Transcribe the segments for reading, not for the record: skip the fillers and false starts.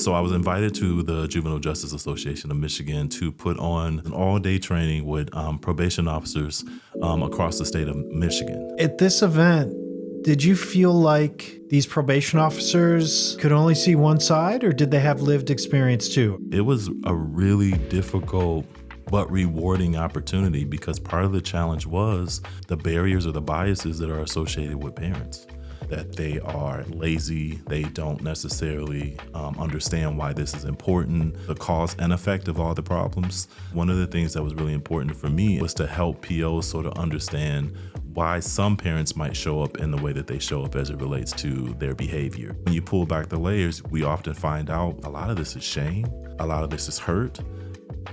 So I was invited to the Juvenile Justice Association of Michigan to put on an all-day training with probation officers across the state of Michigan. At this event, did you feel like these probation officers could only see one side, or did they have lived experience too? It was a really difficult but rewarding opportunity because part of the challenge was the barriers or the biases that are associated with parents. That they are lazy, they don't necessarily understand why this is important, the cause and effect of all the problems. One of the things that was really important for me was to help POs sort of understand why some parents might show up in the way that they show up as it relates to their behavior. When you pull back the layers, we often find out a lot of this is shame, a lot of this is hurt,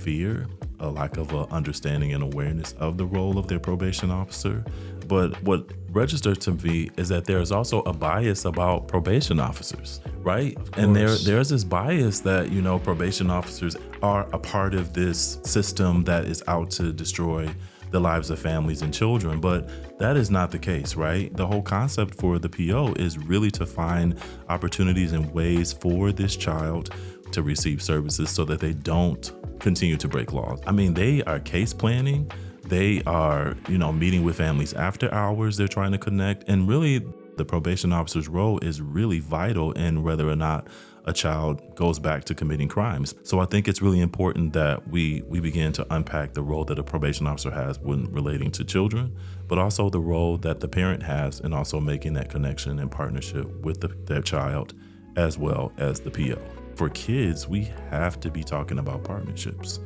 fear, a lack of understanding and awareness of the role of their probation officer. But what registered to me is that there's also a bias about probation officers, right? And there's this bias that, probation officers are a part of this system that is out to destroy the lives of families and children, but that is not the case, right? The whole concept for the PO is really to find opportunities and ways for this child to receive services so that they don't continue to break laws. I mean, they are case planning. They are, meeting with families after hours. They're trying to connect. And really, the probation officer's role is really vital in whether or not a child goes back to committing crimes. So I think it's really important that we begin to unpack the role that a probation officer has when relating to children, but also the role that the parent has in also making that connection and partnership with their child as well as the PO. For kids, we have to be talking about partnerships.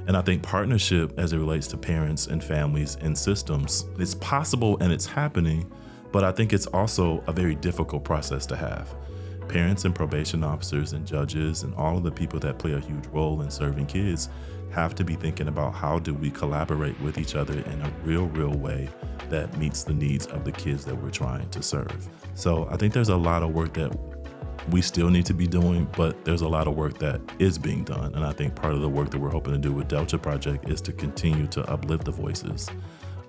And I think partnership as it relates to parents and families and systems, it's possible and it's happening, but I think it's also a very difficult process to have. Parents and probation officers and judges and all of the people that play a huge role in serving kids have to be thinking about how do we collaborate with each other in a real way that meets the needs of the kids that we're trying to serve. So I think there's a lot of work that we still need to be doing, but there's a lot of work that is being done. And I think part of the work that we're hoping to do with Delta Project is to continue to uplift the voices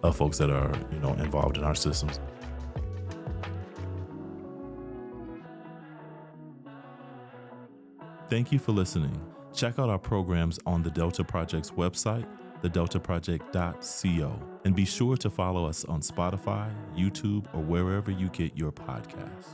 of folks that are, involved in our systems. Thank you for listening. Check out our programs on the Delta Project's website, thedeltaproject.co, and be sure to follow us on Spotify, YouTube, or wherever you get your podcasts.